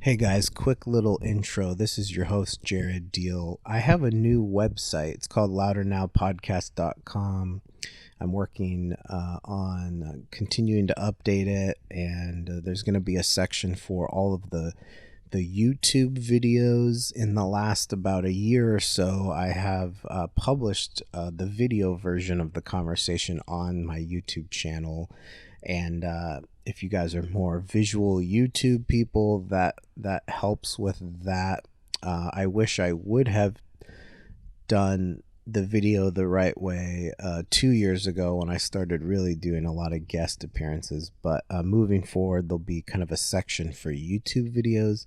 Hey guys, quick little intro. This is your host, Jared Deal. I have a new website. It's called loudernowpodcast.com. I'm working on continuing to update it, and there's going to be a section for all of the YouTube videos. In the last about a year or so, I have published the video version of the conversation on my YouTube channel. And if you guys are more visual YouTube people, that helps with that. I wish I would have done the video the right way 2 years ago when I started really doing a lot of guest appearances. But moving forward, there'll be kind of a section for YouTube videos.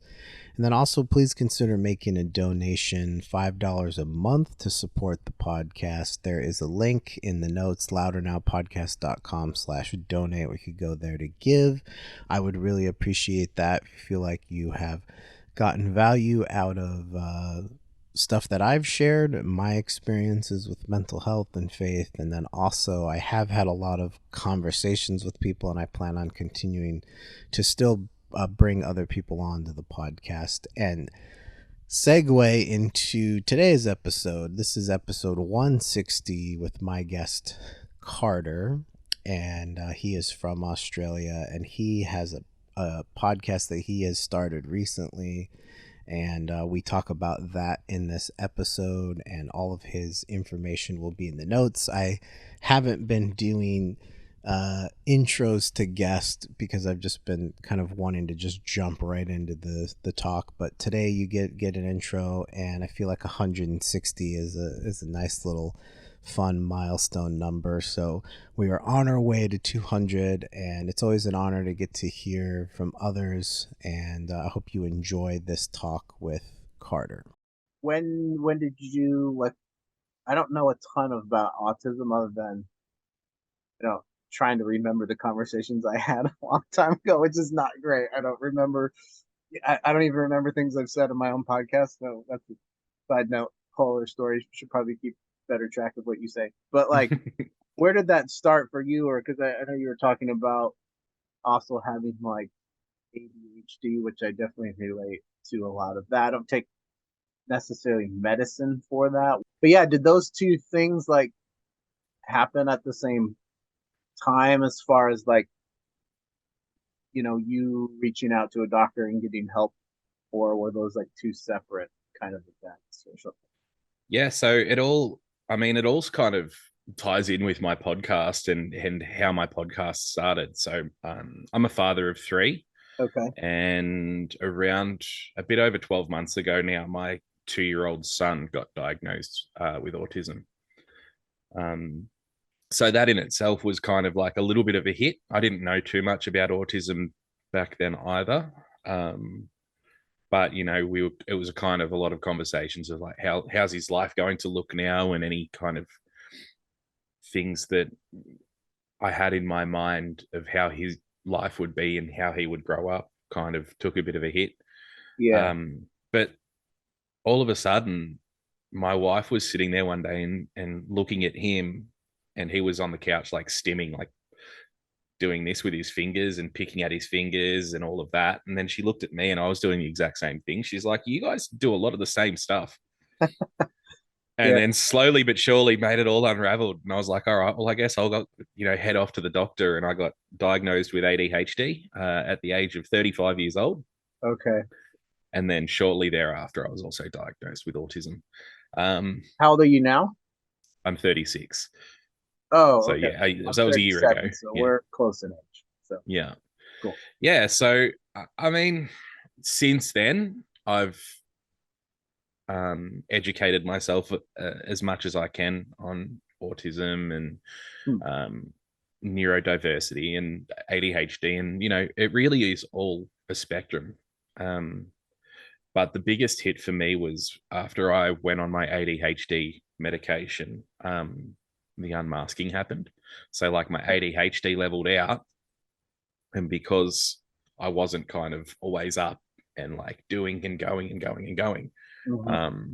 And then also please consider making a donation, $5 a month, to support the podcast. There is a link in the notes, loudernowpodcast.com/donate. We could go there to give. I would really appreciate that if you feel like you have gotten value out of stuff that I've shared, my experiences with mental health and faith. And then also I have had a lot of conversations with people, and I plan on continuing to still bring other people on to the podcast. And segue into today's episode. This is episode 160 with my guest Carter, and he is from Australia, and he has a podcast that he has started recently. And we talk about that in this episode, and all of his information will be in the notes. I haven't been doing intros to guests because I've just been kind of wanting to just jump right into the talk. But today you get an intro, and I feel like 160 is a nice little fun milestone number. So we are on our way to 200, and it's always an honor to get to hear from others. And I hope you enjoy this talk with Carter. When did you, like, I don't know a ton about autism other than, trying to remember the conversations I had a long time ago, which is not great. I don't remember. I don't even remember things I've said in my own podcast. So that's a side note. Whole other story. Should probably keep better track of what you say. But like, where did that start for you? Or because I know you were talking about also having like ADHD, which I definitely relate to a lot of that. I don't take necessarily medicine for that. But yeah, did those two things like happen at the same time, as far as like, you reaching out to a doctor and getting help, or were those like two separate kind of events or something? Yeah, so it all kind of ties in with my podcast and how my podcast started. So I'm a father of three, Okay. and around a bit over 12 months ago now, my 2-year-old son got diagnosed with autism. So that in itself was kind of like a little bit of a hit. I didn't know too much about autism back then either. But it was a kind of a lot of conversations of like, how's his life going to look now, and any kind of things that I had in my mind of how his life would be and how he would grow up kind of took a bit of a hit. Yeah. But all of a sudden, my wife was sitting there one day and looking at him, and he was on the couch like stimming, like doing this with his fingers and picking at his fingers and all of that. And then she looked at me, and I was doing the exact same thing. She's like, you guys do a lot of the same stuff. And Yeah. then slowly but surely made it all unraveled. And I was like, all right, well, I guess I'll go, head off to the doctor. And I got diagnosed with ADHD at the age of 35 years old. Okay. And then shortly thereafter, I was also diagnosed with autism. How old are you now? I'm 36. Oh, So okay. yeah, I'm so that was a year ago. so Yeah. we're close in age. So Yeah. cool. Yeah. So, I mean, since then, I've educated myself as much as I can on autism and neurodiversity and ADHD. And, it really is all a spectrum. But the biggest hit for me was after I went on my ADHD medication, the unmasking happened. So like my ADHD leveled out, and because I wasn't kind of always up and like doing and going and going and going, Mm-hmm.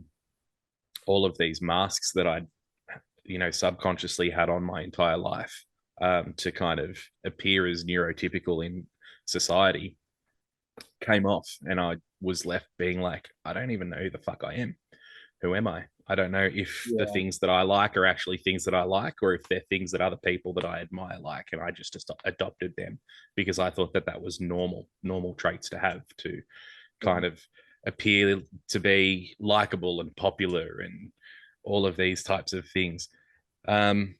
all of these masks that I'd, subconsciously had on my entire life to kind of appear as neurotypical in society came off, and I was left being like, I don't even know who the fuck I am. Who am I? I don't know if the Yeah. things that I like are actually things that I like, or if they're things that other people that I admire like, and I just adopted them because I thought that that was normal traits to have, to Yeah. kind of appear to be likable and popular and all of these types of things. Um,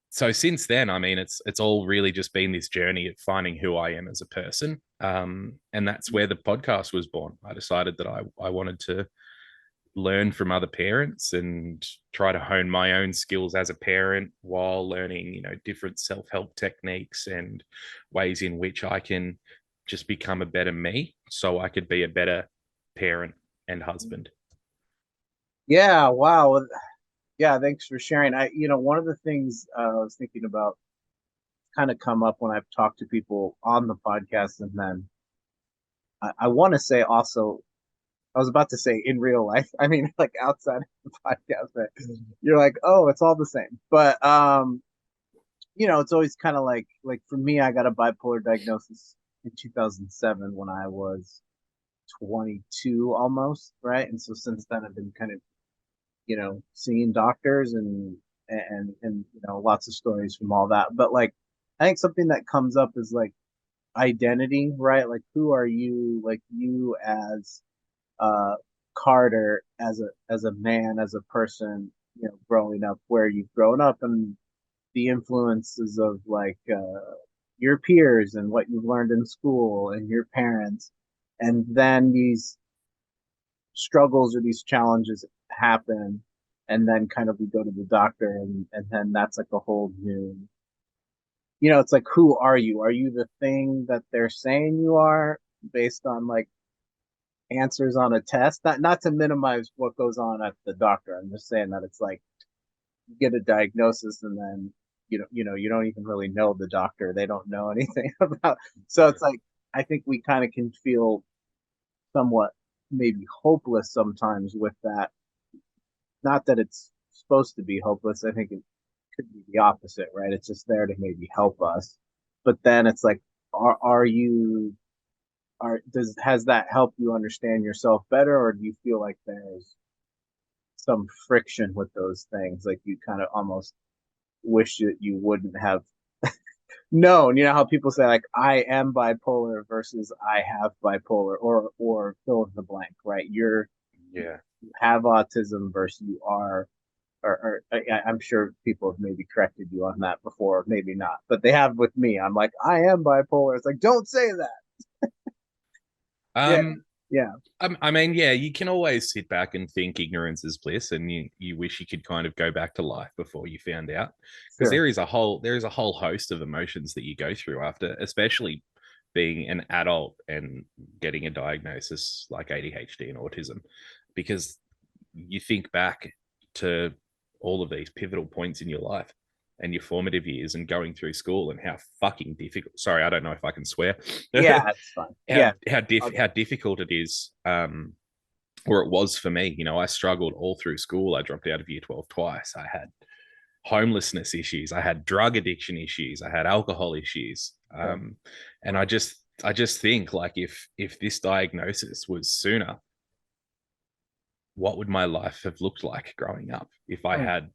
so since then, I mean, it's all really just been this journey of finding who I am as a person, and that's where the podcast was born. I decided that I wanted to learn from other parents and try to hone my own skills as a parent while learning, different self-help techniques and ways in which I can just become a better me so I could be a better parent and husband. Yeah. Wow. Yeah. Thanks for sharing. One of the things I was thinking about kind of come up when I've talked to people on the podcast, and then I want to say also, I was about to say in real life. I mean, like outside of the podcast, but you're like, oh, it's all the same. But it's always kind of like for me, I got a bipolar diagnosis in 2007 when I was 22 almost, right? And so since then, I've been kind of seeing doctors and lots of stories from all that. But like, I think something that comes up is like identity, right? Like, who are you? Like you as uh Carter, as a man, as a person, growing up where you've grown up, and the influences of like your peers and what you've learned in school and your parents, and then these struggles or these challenges happen, and then kind of we go to the doctor, and then that's like a whole new, it's like, who are you? Are you the thing that they're saying you are based on like answers on a test? Not to minimize what goes on at the doctor. I'm just saying that it's like you get a diagnosis, and then you don't even really know the doctor. They don't know anything about. So it's like I think we kind of can feel somewhat maybe hopeless sometimes with that. Not that it's supposed to be hopeless. I think it could be the opposite, right? It's just there to maybe help us. But then it's like, are you are does has that helped you understand yourself better, or do you feel like there's some friction with those things? Like you kind of almost wish that you wouldn't have known. You know how people say like I am bipolar versus I have bipolar, or fill in the blank, right? Yeah. You have autism versus you are, or I'm sure people have maybe corrected you on that before, maybe not, but they have with me. I'm like, I am bipolar. It's like, don't say that. Yeah, Um, yeah, I mean, yeah, you can always sit back and think ignorance is bliss, and you wish you could kind of go back to life before you found out, because sure. there is a whole host of emotions that you go through after, especially being an adult and getting a diagnosis like ADHD and autism, because you think back to all of these pivotal points in your life and your formative years and going through school and how fucking difficult. Sorry, I don't know if I can swear. Yeah, it's fine. Yeah, How difficult it is, or it was for me. I struggled all through school. I dropped out of year 12 twice. I had homelessness issues. I had drug addiction issues. I had alcohol issues. sure. And I just think like if this diagnosis was sooner, what would my life have looked like growing up if I Hmm. had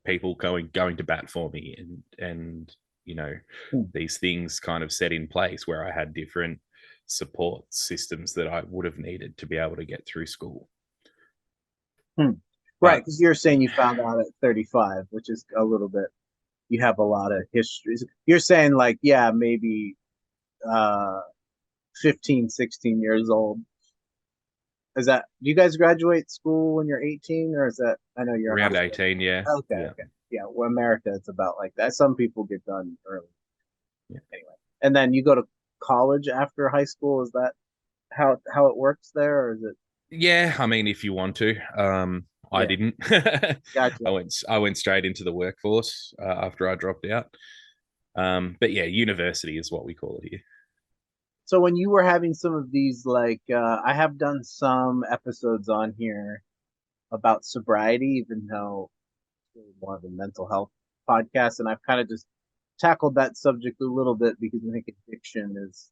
people going to bat for me, and Hmm. these things kind of set in place where I had different support systems that I would have needed to be able to get through school. Hmm. Right, But because you're saying you found out at 35, which is a little bit. You have a lot of histories. You're saying like, yeah, maybe uh 15, 16 years old. Is that, do you guys graduate school when you're 18, or is that, I know you're in around Australia. 18, yeah. Okay, Yeah. okay. Yeah, well, America, it's about like that. Some people get done early Yeah. anyway. And then you go to college after high school. Is that how it works there, or is it? Yeah, I mean, if you want to. I Yeah, didn't. gotcha. I went straight into the workforce after I dropped out. But yeah, university is what we call it here. So when you were having some of these, like, I have done some episodes on here about sobriety, even though it's really more of a mental health podcast, and I've kind of just tackled that subject a little bit because I think addiction is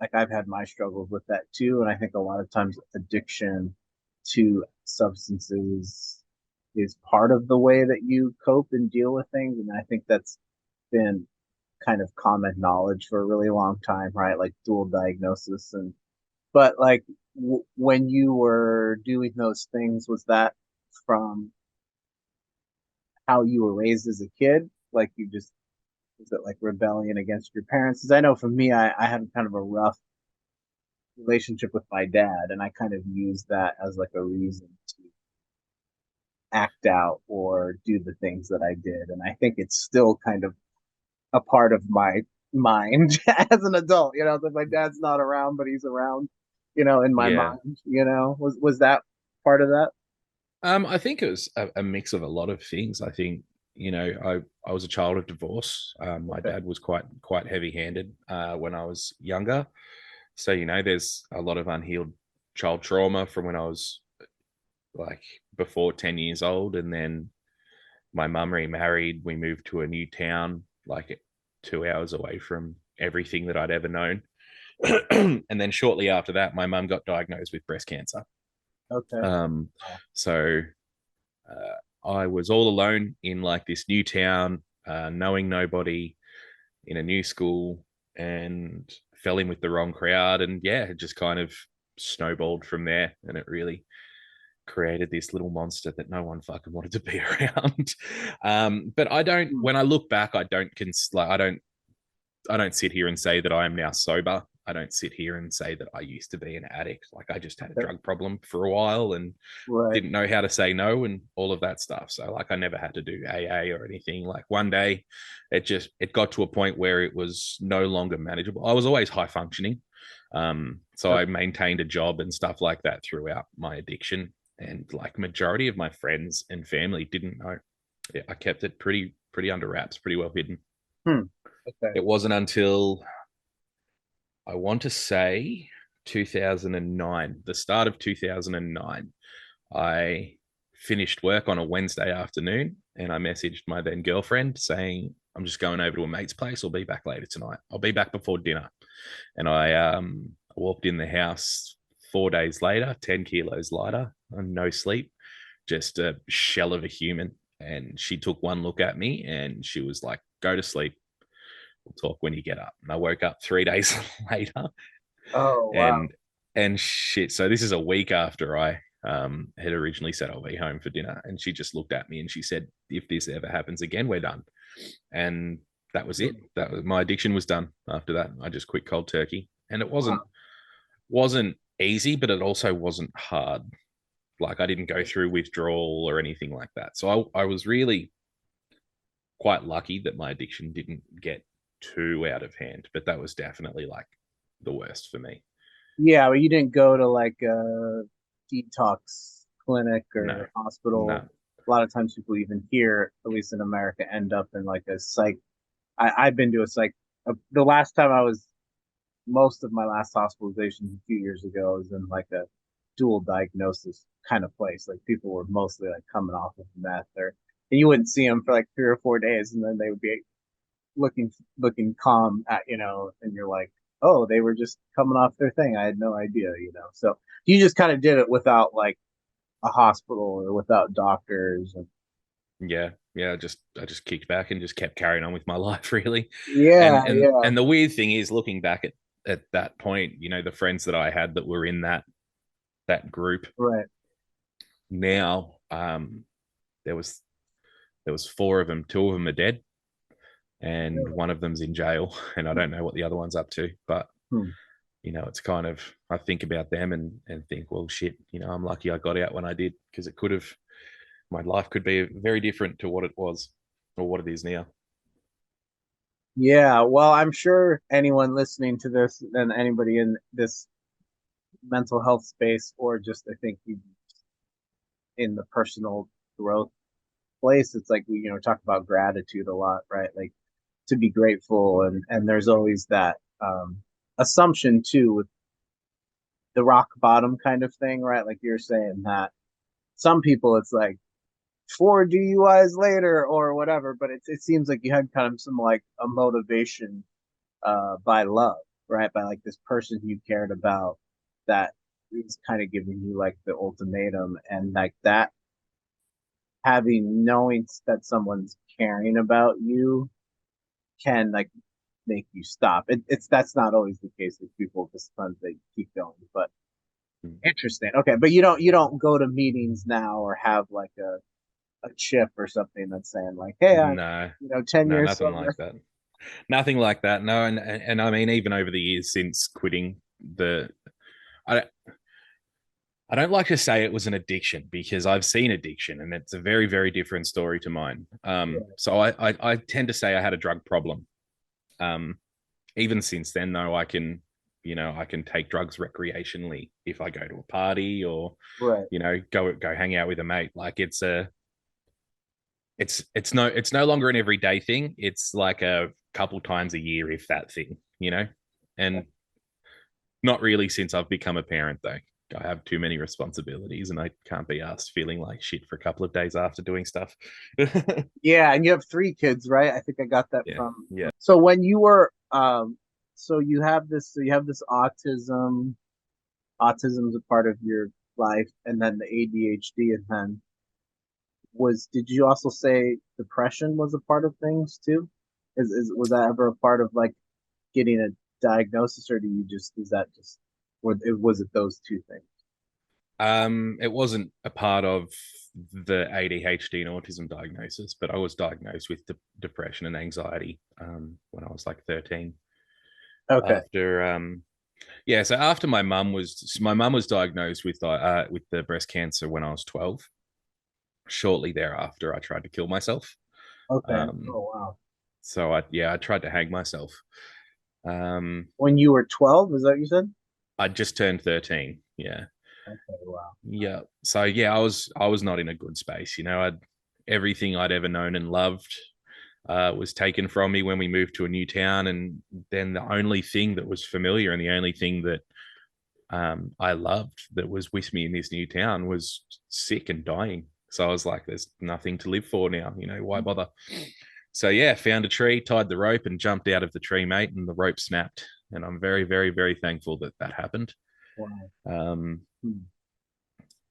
like I've had my struggles with that too, and I think a lot of times addiction to substances is part of the way that you cope and deal with things, and I think that's been kind of common knowledge for a really long time, right? Like dual diagnosis. And but like when you were doing those things, was that from how you were raised as a kid? Like you just, was it like rebellion against your parents? Because I know for me, I had kind of a rough relationship with my dad, and I kind of used that as like a reason to act out or do the things that I did. And I think it's still kind of a part of my mind as an adult. You know, that my dad's not around, but he's around. You know, in my Yeah. mind. You know, was that part of that? I think it was a mix of a lot of things. I think, I was a child of divorce. My Okay. dad was quite heavy handed when I was younger. So, there's a lot of unhealed child trauma from when I was like before 10 years old. And then my mum remarried. We moved to a new town, like 2 hours away from everything that I'd ever known. And then shortly after that, my mum got diagnosed with breast cancer. Okay. Um, Wow. so I was all alone in like this new town, knowing nobody, in a new school, and fell in with the wrong crowd. And yeah, it just kind of snowballed from there. And it really created this little monster that no one fucking wanted to be around. But I don't, Hmm. when I look back, I don't sit here and say that I am now sober. I don't sit here and say that I used to be an addict. Like I just had a Okay. drug problem for a while and Right. didn't know how to say no and all of that stuff. So like I never had to do AA or anything. Like one day it got to a point where it was no longer manageable. I was always high functioning. So Okay. I maintained a job and stuff like that throughout my addiction. And like majority of my friends and family didn't know. Yeah, I kept it pretty under wraps, pretty well hidden. Hmm. Okay. It wasn't until I want to say 2009, the start of 2009, I finished work on a Wednesday afternoon and I messaged my then girlfriend saying, I'm just going over to a mate's place. I'll be back later tonight. I'll be back before dinner. And I walked in the house 4 days later, 10 kilos lighter, and no sleep, just a shell of a human. And she took one look at me and she was like, go to sleep. We'll talk when you get up. And I woke up 3 days later Oh wow. and shit. So this is a week after I had originally said I'll be home for dinner, and she just looked at me and she said, "If this ever happens again, we're done." And that was it. That was my addiction was done. After that, I just quit cold turkey, and it wasn't Wow. wasn't easy, but it also wasn't hard. Like I didn't go through withdrawal or anything like that. So I was really quite lucky that my addiction didn't get too out of hand, but that was definitely like the worst for me. Yeah, but you didn't go to like a detox clinic No, or hospital. no. A lot of times people even here, at least in America, end up in like a psych. I've been to a psych. The last time I was, most of my last hospitalizations a few years ago was in like a dual diagnosis kind of place. Like people were mostly like coming off of meth, or and you wouldn't see them for like 3 or 4 days, and then they would be looking calm at, and you're like, oh, they were just coming off their thing. I had no idea, So you just kind of did it without like a hospital or without doctors. And Yeah, I just kicked back and just kept carrying on with my life really. yeah, And yeah, and the weird thing is looking back at that point, the friends that I had that were in that group right. now, there was four of them. Two of them are dead and Really. one of them's in jail and I don't know what the other one's up to, but Hmm. it's kind of, I think about them and think, well shit, I'm lucky I got out when I did, because it could have, my life could be very different to what it was or what it is now. Yeah, well, I'm sure anyone listening to this and anybody in this mental health space, or just I think in the personal growth place, it's like we talk about gratitude a lot, right? Like to be grateful, and there's always that assumption too with the rock bottom kind of thing, right? Like you're saying that some people it's like 4 DUIs later or whatever, but it seems like you had kind of some like a motivation by love, right? By like this person you cared about that is kind of giving you like the ultimatum, and like that knowing that someone's caring about you can like make you stop. It's that's not always the case with people with sometimes they keep going, but Mm. interesting. Okay, but you don't go to meetings now or have like a chip or something that's saying like, hey, I'm No, 10 no, years nothing sober. like that. Nothing like that. No, and I mean, even over the years since quitting the, I I don't like to say it was an addiction because I've seen addiction and it's a very, very different story to mine. Yeah. So I tend to say I had a drug problem. Um, Even since then, though, I can take drugs recreationally if I go to a party or, Right. go hang out with a mate. Like it's no longer an everyday thing. It's like a couple times a year, if that thing. And not really since I've become a parent, though. I have too many responsibilities and I can't be asked feeling like shit for a couple of days after doing stuff. Yeah, and you have 3 kids, right? I think I got that Yeah. from. Yeah. So when you were so you have this autism's a part of your life, and then the ADHD, and then did you also say depression was a part of things too? Was that ever a part of like getting a diagnosis, or do you just is that just or was it those two things? It wasn't a part of the ADHD and autism diagnosis, but I was diagnosed with depression and anxiety when I was like 13. Okay. After Yeah, so after my mum was diagnosed with the breast cancer when I was 12. Shortly thereafter, I tried to kill myself. Okay. Um, Oh wow. so I tried to hang myself. Um, When you were 12, is that what you said? I just turned 13. Yeah. Okay. Wow. Yeah. So yeah, I was not in a good space. Everything I'd ever known and loved was taken from me when we moved to a new town, and then the only thing that was familiar and the only thing that I loved that was with me in this new town was sick and dying. So I was like, "There's nothing to live for now. Why bother?" So yeah, found a tree, tied the rope, and jumped out of the tree, mate, and the rope snapped. And I'm very, very, very thankful that that happened. Wow. Um, Hmm.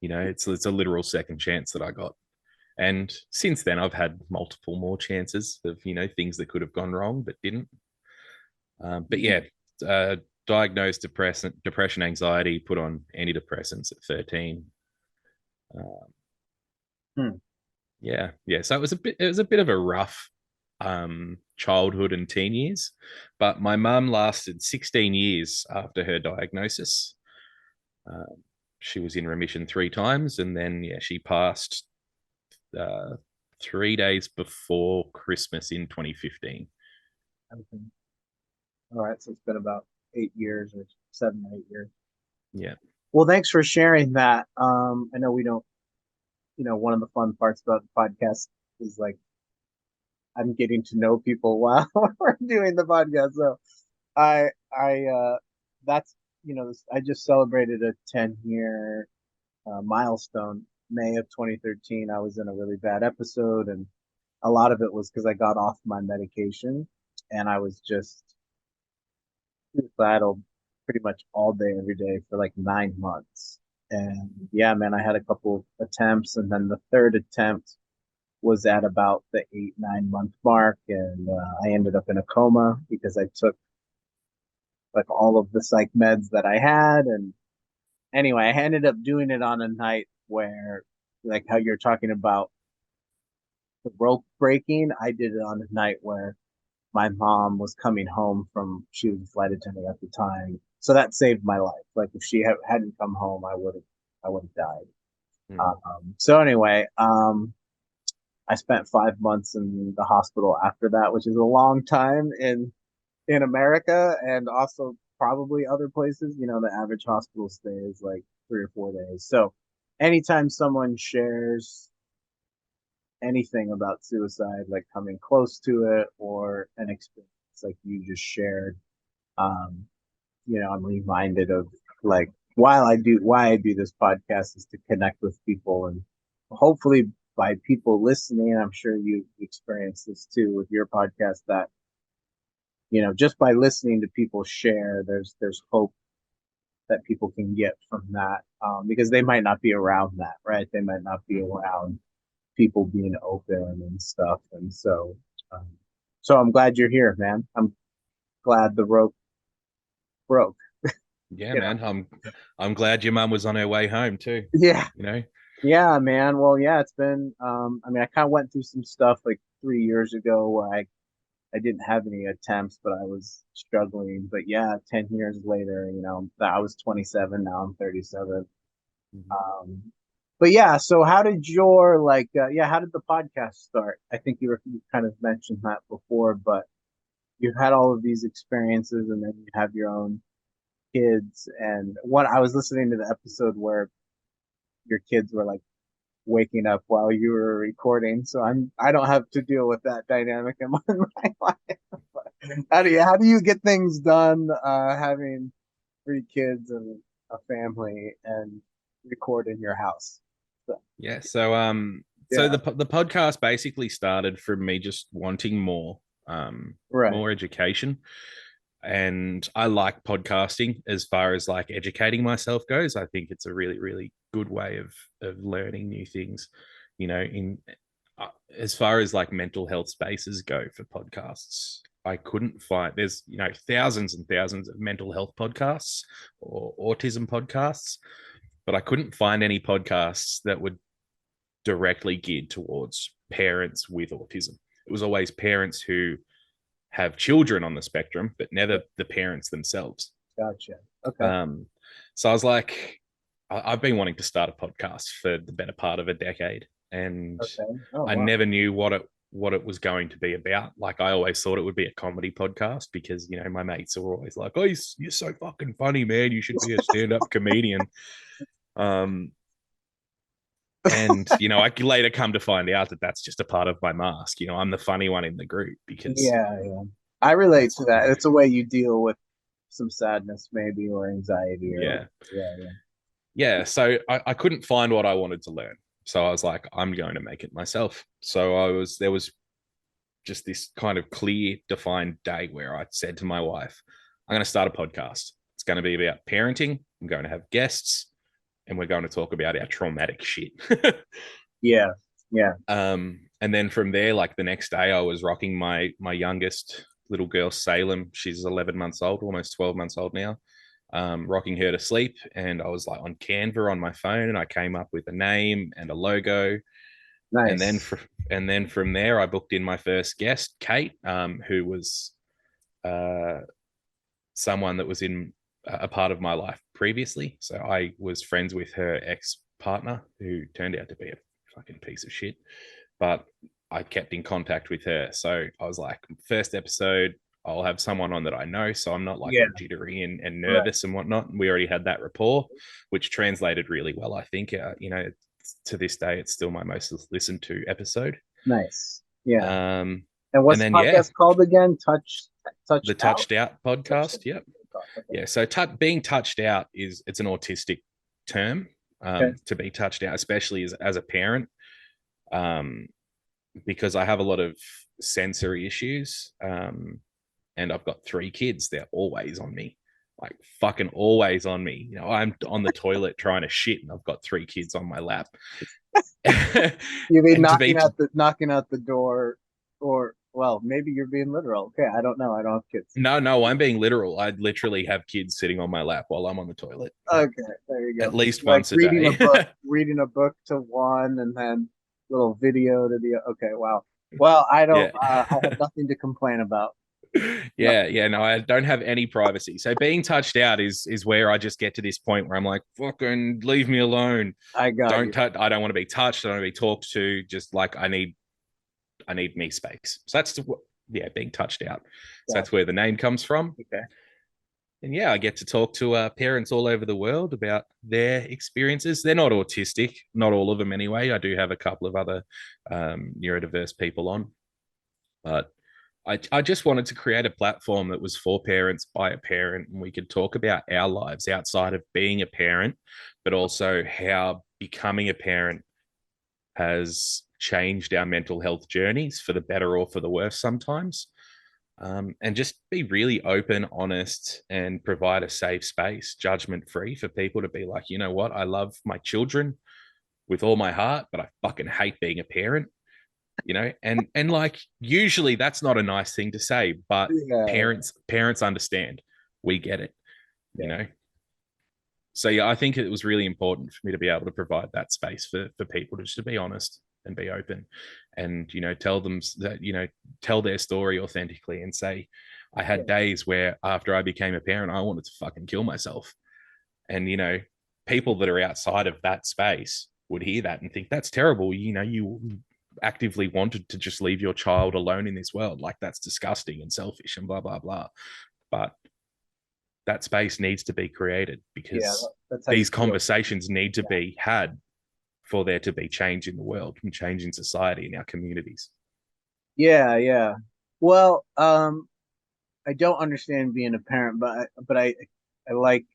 it's a literal second chance that I got. And since then, I've had multiple more chances of things that could have gone wrong but didn't. But Hmm. yeah, uh, diagnosed depression, anxiety, put on antidepressants at 13. Uh, Hmm. yeah, yeah. So it was a bit of a rough childhood and teen years, but my mum lasted 16 years after her diagnosis. Um, she was in remission 3 times, and then yeah, she passed uh, 3 days before Christmas in 2015. Okay. All right. So it's been about 8 years or 7 or 8 years. Yeah. Well, thanks for sharing that. I know we don't, one of the fun parts about the podcast is like I'm getting to know people while we're doing the podcast. So I that's I just celebrated a 10-year milestone. May of 2013, I was in a really bad episode, and a lot of it was because I got off my medication, and I was just suicidal pretty much all day, every day for like 9 months. And yeah, man, I had a couple attempts, and then the third attempt was at about the 8, 9 month mark, and I ended up in a coma because I took like all of the psych meds that I had. And anyway, I ended up doing it on a night where, like how you're talking about the rope breaking, I did it on a night where my mom was coming home from, she was a flight attendant at the time. So that saved my life. Like if she hadn't come home, I would have died. Mm. So anyway, I spent 5 months in the hospital after that, which is a long time in America and also probably other places. The average hospital stay is like 3 or 4 days. So anytime someone shares anything about suicide, like coming close to it or an experience like you just shared, um, I'm reminded of like why I do this podcast is to connect with people, and hopefully by people listening, I'm sure you experience this too with your podcast, that just by listening to people share, there's hope that people can get from that, because they might not be around that, right? They might not be around people being open and stuff, and um, so I'm glad you're here, man. I'm glad the rope broke. Yeah, You know? man. I'm glad your mum was on her way home too. Yeah, You know. yeah, man. Well, yeah, it's been. I mean, I kind of went through some stuff like 3 years ago where I didn't have any attempts, but I was struggling. But yeah, 10 years later, I was 27. Now I'm 37. Mhm. Um, but yeah, so how did your how did the podcast start? I think you kind of mentioned that before, but you've had all of these experiences, and then you have your own kids. And what I was listening to the episode where your kids were like waking up while you were recording, so I don't have to deal with that dynamic in my life. But how do you get things done, having three kids and a family and record in your house? So, Yeah. So yeah, the podcast basically started from me just wanting right. more education. And I like podcasting as far as like educating myself goes. I think it's a really, really good way of learning new things, in as far as like mental health spaces go for podcasts. I couldn't find there's thousands and thousands of mental health podcasts or autism podcasts, but I couldn't find any podcasts that would directly geared towards parents with autism. It was always parents who have children on the spectrum, but never the parents themselves. Gotcha. Okay. Um, so I was like, I've been wanting to start a podcast for the better part of a decade, and Okay. Oh, I wow. never knew what it was going to be about. Like I always thought it would be a comedy podcast because my mates are always like, "Oh, you're so fucking funny, man. You should be a stand-up comedian." Um, and I could later come to find out that that's just a part of my mask. I'm the funny one in the group because Yeah, yeah. I relate to that. It's a way you deal with some sadness, maybe, or anxiety, or yeah, yeah, yeah. yeah. So I couldn't find what I wanted to learn. So I was like, I'm going to make it myself. So there was just this kind of clear, defined day where I said to my wife, I'm going to start a podcast. It's going to be about parenting. I'm going to have guests and we're going to talk about our traumatic shit. Yeah, yeah. And then from there, like the next day, I was rocking my youngest little girl, Salem. She's 11 months old, almost 12 months old now. Rocking her to sleep, and I was like on Canva on my phone, and I came up with a name and a logo, and then Nice. for, and then from there, I booked in my first guest, Kate, who was uh, someone that was in a part of my life previously. So I was friends with her ex partner, who turned out to be a fucking piece of shit, but I kept in contact with her. So I was like, first episode, I'll have someone on that I know. So I'm not like Yeah, all jittery and right. nervous and whatnot. We already had that rapport, which translated really well, I think. To this day, it's still my most listened to episode. Nice. Yeah. Um, And and what's the then, yeah, podcast called again? the Touched Out? Touched Out Touched podcast. Yep. Out. Okay. Yeah. So being touched out it's an autistic term, Okay. to be touched out, especially as a parent. Um, because I have a lot of sensory issues. And I've got three kids. They're always on me, like fucking always on me. I'm on the toilet trying to shit, and I've got three kids on my lap. You mean And to be knocking out the door, or well, maybe you're being literal. Okay, I don't know. I don't have kids. no, I'm being literal. I literally have kids sitting on my lap while I'm on the toilet, Okay, there you at go. least Like once a day. reading a book to one, and then little video to the. Okay, wow. Well, I don't. Yeah. I have nothing to complain about. Yeah, yeah, no, I don't have any privacy. So being touched out is where I just get to this point where I'm like, fucking leave me alone. I got Don't you. touch. I don't want to be touched. I don't want to be talked to. Just like I need me space. So that's being touched out. So Got that's where the name comes from. you. Okay. And yeah, I get to talk to parents all over the world about their experiences. They're not autistic, not all of them anyway. I do have a couple of other neurodiverse people on, but I just wanted to create a platform that was for parents by a parent, and we could talk about our lives outside of being a parent, but also how becoming a parent has changed our mental health journeys for the better or for the worse sometimes. and just be really open, honest, and provide a safe space, judgment free, for people to be like, you know what, I love my children with all my heart, but I fucking hate being a parent, you know. And like, usually that's not a nice thing to say, but Yeah, parents understand. We get it, you yeah, know. So yeah, I think it was really important for me to be able to provide that space for people to just to be honest and be open, and tell them that, tell their story authentically and say, I yeah, had days where after I became a parent, I wanted to fucking kill myself. And people that are outside of that space would hear that and think that's terrible. You actively wanted to just leave your child alone in this world, like that's disgusting and selfish and blah blah blah. But that space needs to be created, yeah. because That's how you these feel. conversations need to Yeah, be had for there to be change in the world and change in society, in our communities. yeah, yeah. Well, I don't understand being a parent, but I like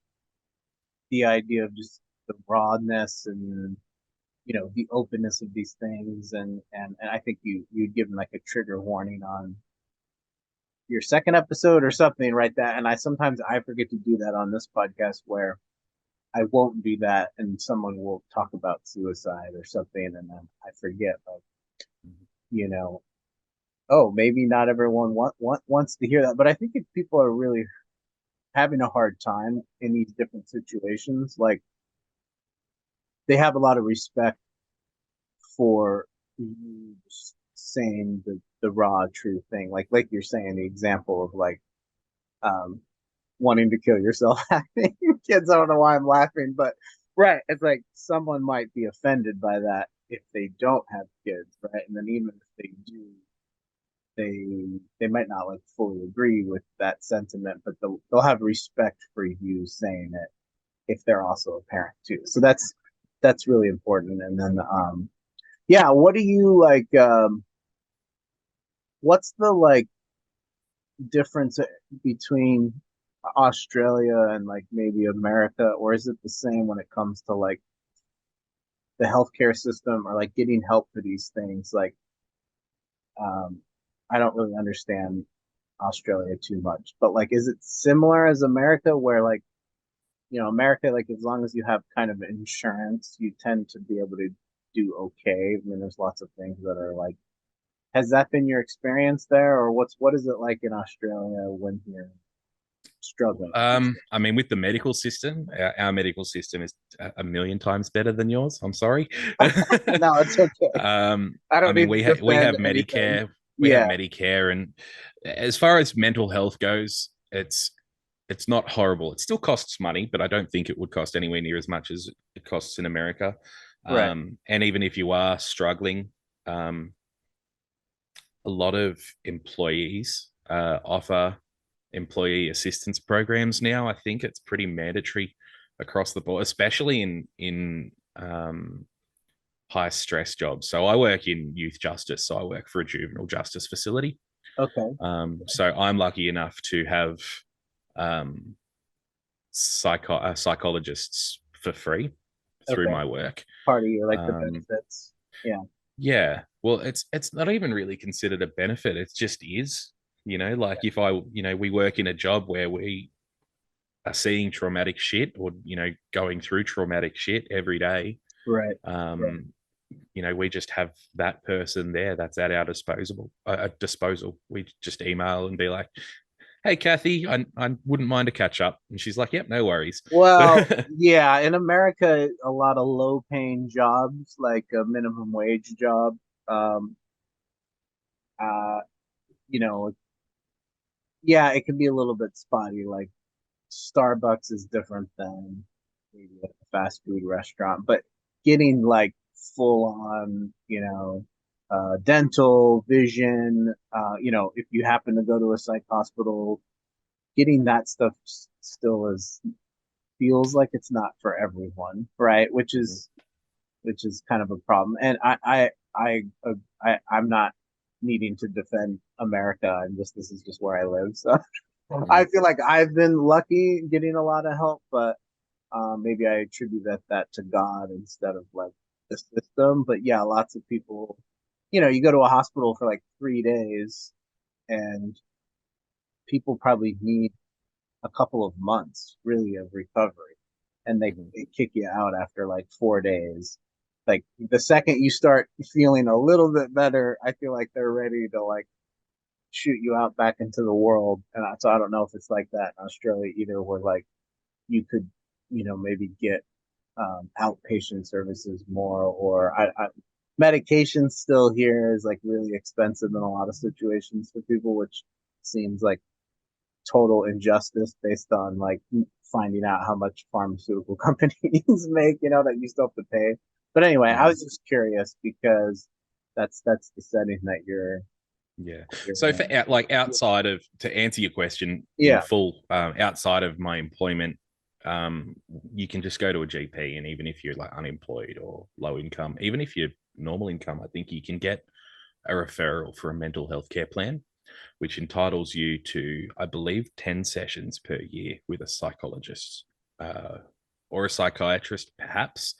the idea of just the rawness and the openness of these things, and I think you'd given like a trigger warning on your second episode or something, right? That, and I forget to do that on this podcast, where I won't do that, and someone will talk about suicide or something, and then I forget, like, you know, oh, maybe not everyone wants to hear that, but I think if people are really having a hard time in these different situations, like, they have a lot of respect for you saying the raw true thing, like you're saying the example of, like, um wanting to kill yourself having kids. I don't know why I'm laughing, but right, it's like someone might be offended by that if they don't have kids, right? And then even if they do, they might not like fully agree with that sentiment, but they'll have respect for you saying it if they're also a parent too. So that's really important. And then yeah, what do you like, what's the like difference between Australia and like maybe America, or is it the same when it comes to like the healthcare system or like getting help for these things? Like, um, I don't really understand Australia too much, but like, is it similar as America, where like, America, like, as long as you have kind of insurance, you tend to be able to do okay. I mean, there's lots of things that are like, has that been your experience there, or what is it like in Australia when you're struggling with these I mean, with the medical system, our medical system is a million times better than yours. I'm sorry. things? No, it's okay. I I don't mean, need to we defend have anything. Medicare, Yeah, and as far as mental health goes, it's not horrible. It still costs money, but I don't think it would cost anywhere near as much as it costs in America. right. And even if you are struggling, um, a lot of employees offer employee assistance programs now. I think it's pretty mandatory across the board, especially in high stress jobs. So I work in youth justice. So I work for a juvenile justice facility. Okay. So I'm lucky enough to have um, psychologists for free through Okay. my work. Part of your like the Um, benefits. Yeah. yeah, well, it's not even really considered a benefit. It just is. Like, if we work in a job where we are seeing traumatic shit, or going through traumatic shit every day. Right. Right. um we just have that person there that's at our disposal. We just email and be like, hey Kathy, I wouldn't mind a catch up, and she's like, yep, no worries. Well, yeah, in America, a lot of low paying jobs, like a minimum wage job, um, uh, you know, yeah, it can be a little bit spotty. Like, Starbucks is different than maybe like a fast food restaurant, but getting like full on, dental, vision, if you happen to go to a psych hospital, getting that stuff still is feels like it's not for everyone, right? Which is kind of a problem. And I'm not needing to defend America. And just this is just where I live, so I feel like I've been lucky getting a lot of help, but maybe I attribute that to God instead of like the system. But yeah, lots of people, you go to a hospital for like 3 days, and people probably need a couple of months really of recovery, and they kick you out after like 4 days. Like the second you start feeling a little bit better, I feel like they're ready to like shoot you out back into the world. And so I don't know if it's like that in Australia either, where like you could, maybe get outpatient services more, or medication still here is like really expensive in a lot of situations for people, which seems like total injustice based on like finding out how much pharmaceutical companies make, that you still have to pay. But anyway, I was just curious because that's the setting that you're So for in. like outside of, to answer your question in Yeah. full, outside of my employment, you can just go to a GP, and even if you're like unemployed or low income, even if you're normal income, I think you can get a referral for a mental health care plan, which entitles you to, I believe, 10 sessions per year with a psychologist or a psychiatrist, perhaps.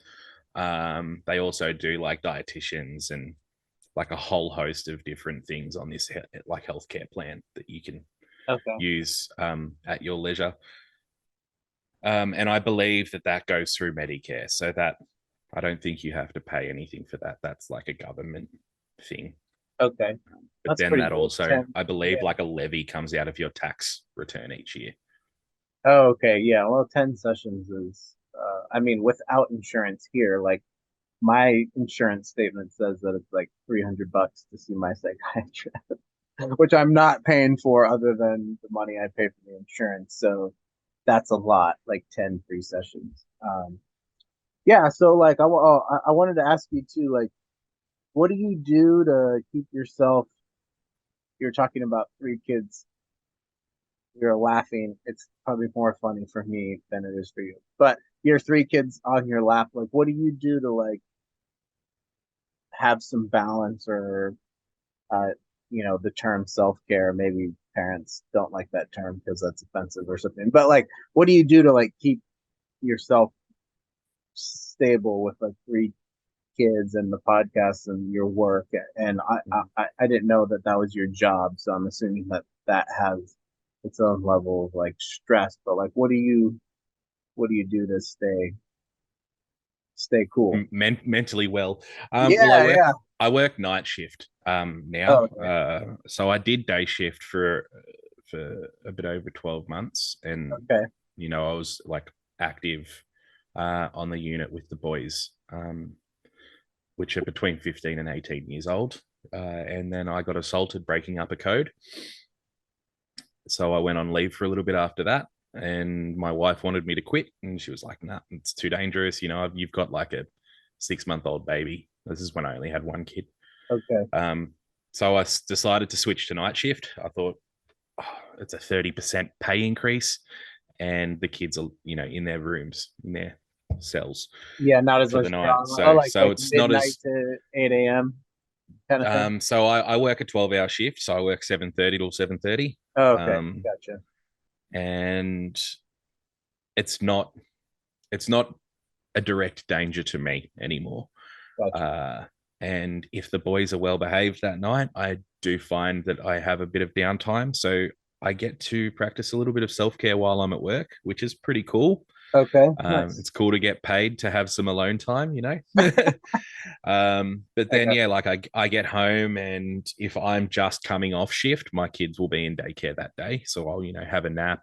They also do like dietitians and like a whole host of different things on this like healthcare plan that you can Okay. use at your leisure. And I believe that that goes through Medicare, so that I don't think you have to pay anything for that. That's like a government thing. Okay. But That's then pretty that good. also, 10. I believe, Yeah. like a levy comes out of your tax return each year. Oh, okay. Yeah. Well, 10 sessions is, I mean, without insurance here, like my insurance statement says that it's like $300 to see my psychiatrist, which I'm not paying for other than the money I pay for the insurance. So that's a lot, like 10 free sessions. Yeah. So like, I wanted to ask you too, like, what do you do to keep yourself? You're talking about 3 kids. You're laughing. It's probably more funny for me than it is for you. But your 3 kids on your lap, like, what do you do to like have some balance, or uh, the term self-care? Maybe parents don't like that term because that's offensive or something. But like, what do you do to like keep yourself stable with like 3 kids and the podcast and your work? And I didn't know that that was your job, so I'm assuming that that has its own level of like stress. But like, what do you do to stay cool? Mentally well. Well, Yeah, yeah. I work night shift Oh, now. okay. So I did day shift for a bit over 12 months, and Okay. I was like active on the unit with the boys, which are between 15 and 18 years old. And then I got assaulted breaking up a code. So I went on leave for a little bit after that. And my wife wanted me to quit. And she was like, nah, it's too dangerous. You've got like a 6-month-old baby. This is when I only had one kid. Okay. So I decided to switch to night shift. I thought, oh, it's a 30% pay increase. And the kids are, in their rooms, in their cells Yeah, not as for much the night. drama. Oh, So like it's not midnight as to 8 a.m. kind of thing. so I work a 12-hour shift. So I work 7:30 till 7:30. Oh, okay, Um, gotcha. and it's not it's not a direct danger to me anymore. Gotcha. Uh, and if the boys are well behaved that night, I do find that I have a bit of downtime. So I get to practice a little bit of self care while I'm at work, which is pretty cool. Okay, nice. It's cool to get paid to have some alone time. But I then, got yeah, like I get home, and if I'm just coming off shift, my kids will be in daycare that day. So I'll, have a nap,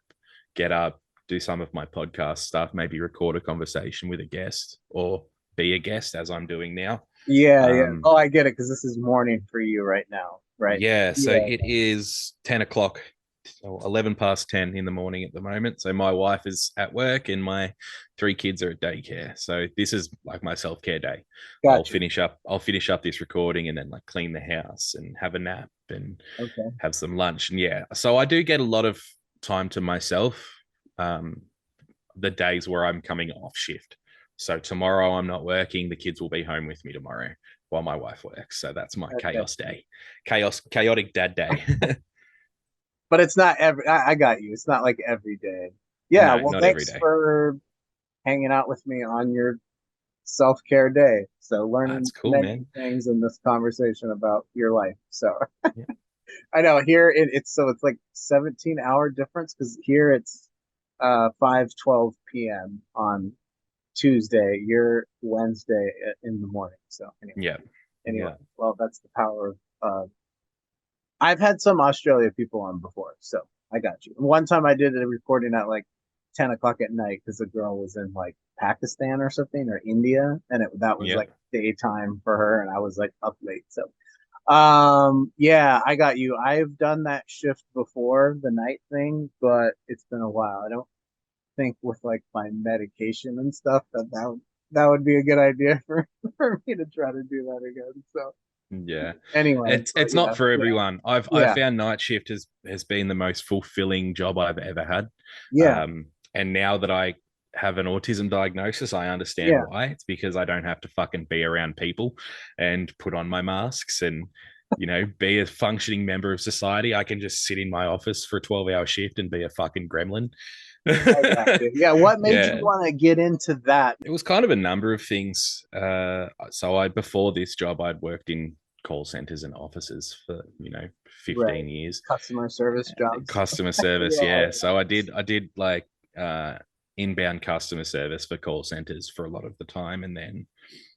get up, do some of my podcast stuff, maybe record a conversation with a guest or be a guest as I'm doing now. Yeah, yeah. Um, Oh, I get it because this is morning for you right now, right? yeah, so Yeah. it is 10 o'clock, so 11 past 10 in the morning at the moment. So my wife is at work and my 3 kids are at daycare. So this is like my self-care day. Gotcha. I'll finish up this recording and then like clean the house and have a nap and Okay. have some lunch. And yeah, so I do get a lot of time to myself um, the days where I'm coming off shift. So tomorrow I'm not working. The kids will be home with me tomorrow while my wife works. So that's my Okay. chaos day, chaotic dad day. But it's not every. I got you. It's not like every day. Yeah. No, Well, not every thanks day. for hanging out with me on your self-care day. So That's learning cool, many man. things in this conversation about your life. So Yeah. I know here it's like 17-hour difference because here it's 5:12 p.m. on Tuesday. You're Wednesday in the morning. So Yeah. anyway, Yeah. well, that's the power of. I've had some Australia people on before, so I got you. One time I did a recording at like 10 o'clock at night because the girl was in like Pakistan or something or India, and that was Yeah. like daytime for her, and I was like up late. So yeah, I got you. I've done that shift before, the night thing, but it's been a while. I don't think with like my medication and stuff that would be a good idea for for me to try to do that again. So Yeah. anyway, but It's not for yeah, everyone. I've yeah, found night shift has been the most fulfilling job I've ever had. yeah, And now that I have an autism diagnosis, I understand yeah, why. It's because I don't have to fucking be around people and put on my masks and be a functioning member of society. I can just sit in my office for a 12-hour shift and be a fucking gremlin. I got you. Yeah, what made you Yeah, want to get into that? it was kind of a number of things. So I before this job, I'd worked in call centers and offices for Right, 15 years, customer service jobs. customer service. Yeah, Yeah, so I did like inbound customer service for call centers for a lot of the time, and then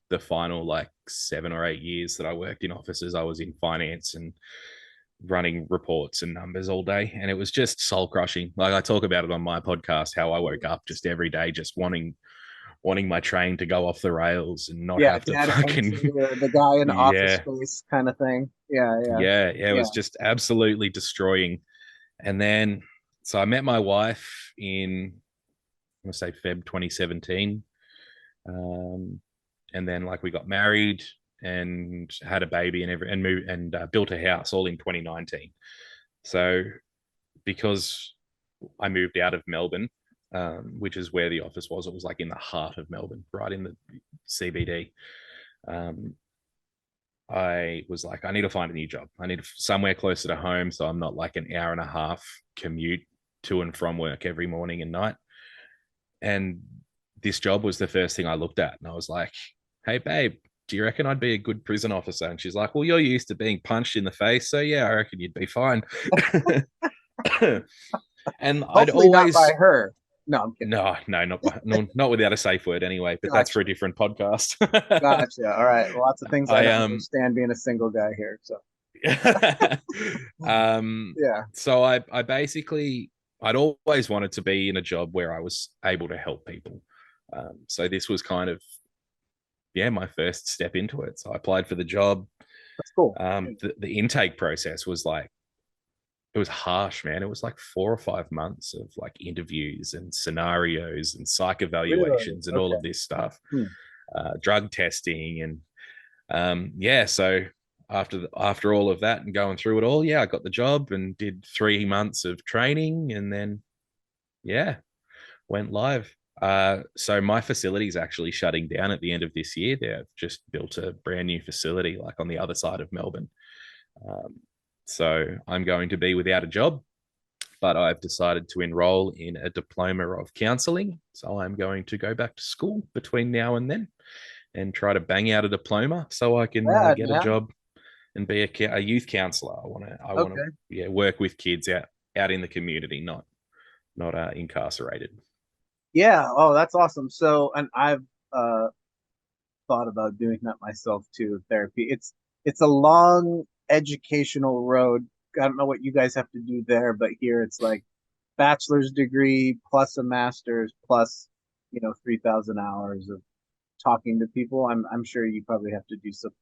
the final like 7 or 8 years that I worked in offices, I was in finance and running reports and numbers all day, and it was just soul crushing. Like I talk about it on my podcast, how I woke up just every day just wanting my train to go off the rails and not yeah, have to data fucking entry, the guy in Office yeah, Space kind of thing. Yeah, yeah, yeah, it yeah. was just absolutely destroying. And then so I met my wife in I'm gonna say Feb 2017. um, and then like we got married and had a baby and moved and built a house all in 2019. So because I moved out of Melbourne, which is where the office was. It was like in the heart of Melbourne, right in the CBD. Um, I was like, I need to find a new job. I need somewhere closer to home, so I'm not like an hour and a half commute to and from work every morning and night. And this job was the first thing I looked at, and I was like, "Hey, babe, do you reckon I'd be a good prison officer?" And she's like, "Well, you're used to being punched in the face, so yeah, I reckon you'd be fine." And I'd Hopefully not by always her. No, I'm kidding. no, no, not without a safe word anyway. But that's for Gotcha, a different podcast. gotcha. All right, lots of things I I don't understand being a single guy here. So um, yeah, so I basically I'd always wanted to be in a job where I was able to help people. So this was kind of my first step into it. So I applied for the job. that's cool. The intake process was like it was harsh, man. It was like 4 or 5 months of like interviews and scenarios and psych Really? evaluations and all Okay. of this stuff, Hmm. drug testing, and yeah. So after all of that and going through it all, yeah, I got the job and did 3 months of training, and then yeah, went live. So my facility is actually shutting down at the end of this year. They've just built a brand new facility like on the other side of Melbourne. Um, so I'm going to be without a job, but I've decided to enroll in a diploma of counselling. So I'm going to go back to school between now and then and try to bang out a diploma so I can Bad get a man. job and be a youth counsellor. I want to Okay. work with kids out in the community, not incarcerated. Yeah. Oh, that's awesome. So, and I've uh thought about doing that myself too. Therapy. It's a long educational road. I don't know what you guys have to do there, but here it's like bachelor's degree plus a master's plus 3,000 hours of talking to people. I'm sure you probably have to do something.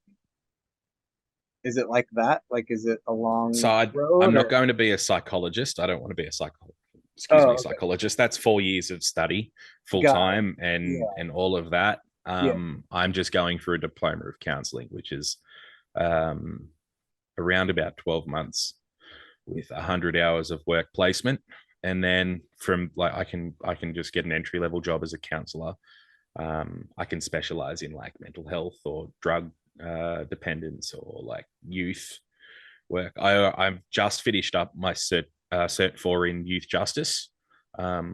Is it like that? Like, is it a So long I'm road not or? going to be a psychologist. I don't want to be a Oh, okay. psychologist. That's 4 years of study full Got time it. and all of that. Yeah. I'm just going for a diploma of counselling, which is um, around about 12 months with 100 hours of work placement, and then from like I can just get an entry level job as a counsellor. I can specialize in like mental health or drug dependence or like youth work. I've just finished up my cert 4 in youth justice,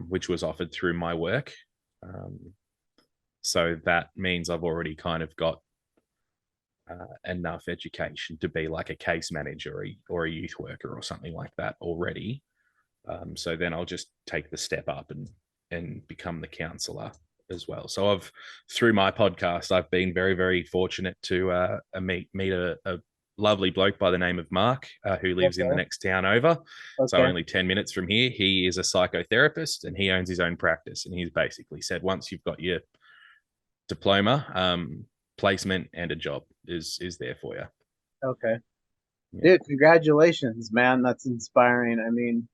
which was offered through my work. Um, so that means I've already kind of got enough education to be like a case manager or a youth worker or something like that already. So then I'll just take the step up and become the counselor as well. So through my podcast, I've been very, very fortunate to meet a lovely bloke by the name of Mark, who lives in the next town over. So Okay. only 10 minutes from here. He is a psychotherapist and he owns his own practice. And he's basically said, once you've got your diploma, placement and a job is there for you. Okay. Yeah. Dude, congratulations, man. That's inspiring. I mean,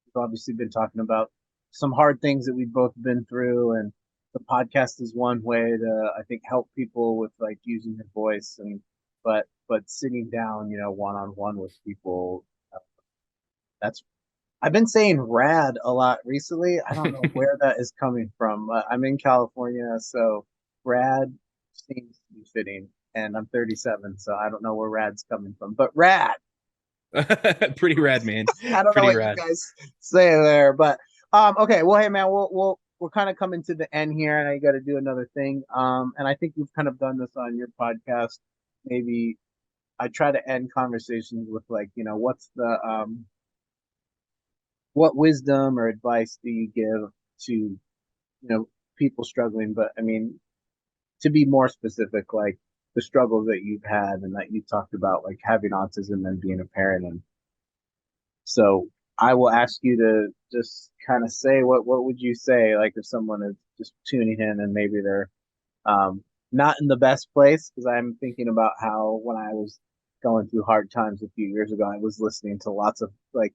we've obviously been talking about some hard things that we've both been through, and the podcast is one way to, I think, help people with like using your voice, and but sitting down, one on one with people, that's I've been saying rad a lot recently. I don't know where that is coming from. I'm in California, so rad seems to be fitting. And I'm 37, so I don't know where rad's coming from. But rad. Pretty rad, man. I don't know Pretty what rad. you guys say there, but okay. Well, hey, man, we're kind of coming to the end here, and I got to do another thing. And I think you've kind of done this on your podcast. Maybe I try to end conversations with like, what's the what wisdom or advice do you give to, people struggling? But I mean, to be more specific, like the struggles that you've had and that you talked about, like having autism and being a parent. And so I will ask you to just kind of say what would you say, like if someone is just tuning in and maybe they're not in the best place, because I'm thinking about how when I was going through hard times a few years ago, I was listening to lots of like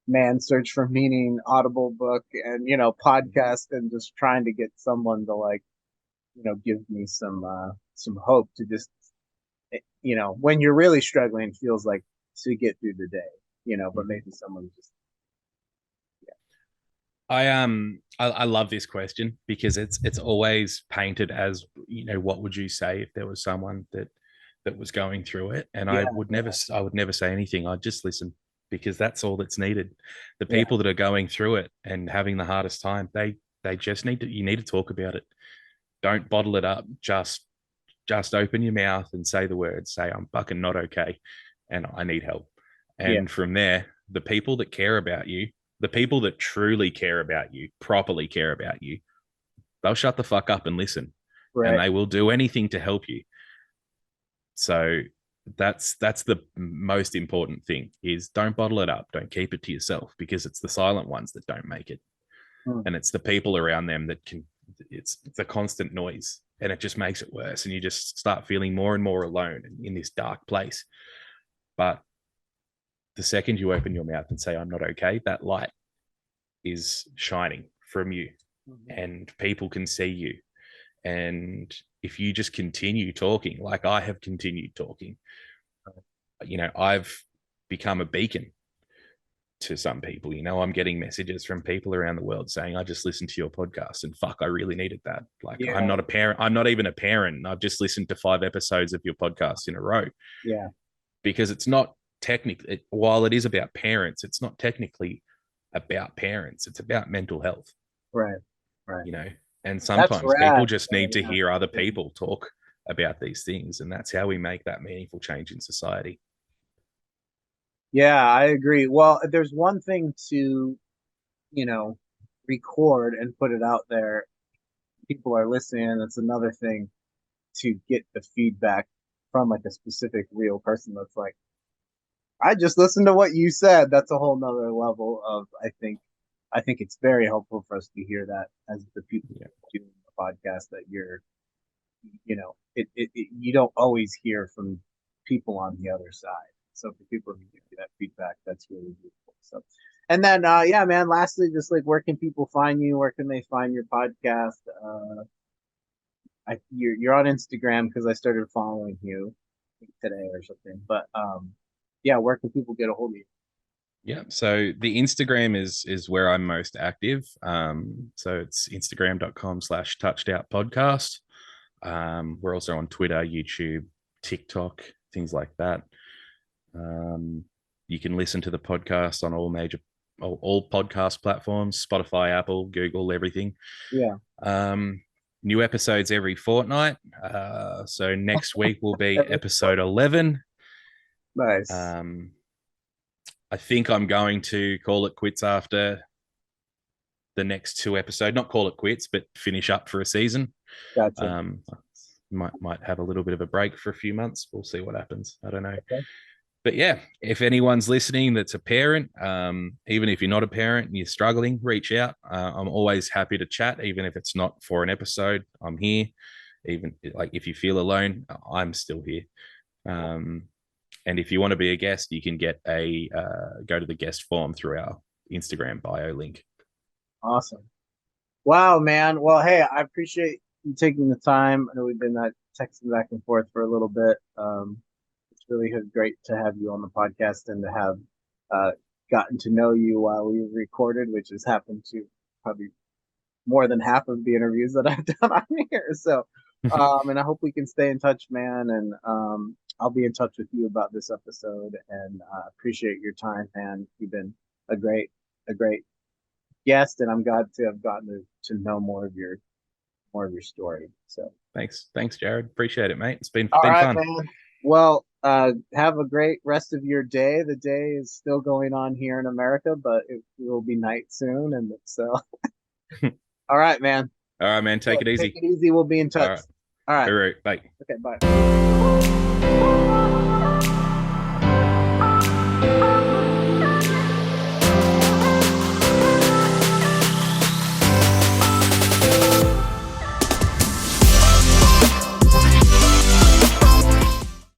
Man Search for Meaning, Audible book, and podcast, and just trying to get someone to like give me some hope to just when you're really struggling, it feels like to get through the day, but maybe someone just I love this question because it's always painted as, what would you say if there was someone that was going through it? And yeah, I would never say anything. I'd just listen, because that's all that's needed. The yeah, people that are going through it and having the hardest time, they just you need to talk about it. Don't bottle it up. Just open your mouth and say the words. Say, I'm fucking not okay and I need help. yeah, And from there, the people that care about you, the people that truly care about you, properly care about you, they'll shut the fuck up and listen. And right, they will do anything to help you. So that's the most important thing, is don't bottle it up. Don't keep it to yourself, because it's the silent ones that don't make it. hmm. And it's the people around them that can, it's a constant noise, and it just makes it worse. And you just start feeling more and more alone in this dark place. But the second you open your mouth and say, I'm not okay, that light is shining from you, and people can see you. And if you just continue talking, like I have continued talking, I've become a beacon to some people. I'm getting messages from people around the world saying, I just listened to your podcast and fuck, I really needed that. Like, I'm Yeah, not a parent. I'm not even a parent. I've just listened to 5 episodes of your podcast in a row, yeah, because it's not technically, while it is about parents, it's not technically about parents. It's about mental health, right, right. you know, and That's sometimes people rad. just need to Yeah, hear other people talk about these things. And that's how we make that meaningful change in society. yeah, I agree. Well, there's one thing to, record and put it out there. People are listening, and it's another thing to get the feedback from like a specific real person that's like, I just listened to what you said. That's a whole nother level of, I think it's very helpful for us to hear that as the people Yeah. doing the podcast, that you're, you don't always hear from people on the other side. So for people to give you that feedback, that's really beautiful. So, and then, yeah, man, lastly, just like, where can people find you? Where can they find your podcast? You're on Instagram, because I started following you today or something. But yeah, where can people get a hold of you? Yeah. So the Instagram is where I'm most active. So it's instagram.com/touched out podcast. We're also on Twitter, YouTube, TikTok, things like that. You can listen to the podcast on all podcast platforms: Spotify, Apple, Google, everything. Yeah. New episodes every fortnight. So next week will be episode 11. Nice. I think I'm going to call it quits after the next 2 episodes. Not call it quits, but finish up for a season. Gotcha. Might have a little bit of a break for a few months. We'll see what happens. I don't know. Okay. But yeah, if anyone's listening that's a parent, even if you're not a parent and you're struggling, reach out. I'm always happy to chat, even if it's not for an episode. I'm here. Even like if you feel alone, I'm still here. And if you want to be a guest, you can get go to the guest form through our Instagram bio link. Awesome. Wow, man. Well, hey, I appreciate you taking the time. I know we've been texting back and forth for a little bit. It's really great to have you on the podcast and to have gotten to know you while we recorded, which has happened to probably more than half of the interviews that I've done on here. So, and I hope we can stay in touch, man. And I'll be in touch with you about this episode. And appreciate your time, man. You've been a great guest, and I'm glad to have gotten to know more of your story. So thanks, Jared. Appreciate it, mate. It's been all right, fun. Man. Well, have a great rest of your day. The day is still going on here in America, but it will be night soon, and so. All right, man. All right, man. Take it easy. Take it easy. We'll be in touch. All right. All right. Bye. Okay, bye.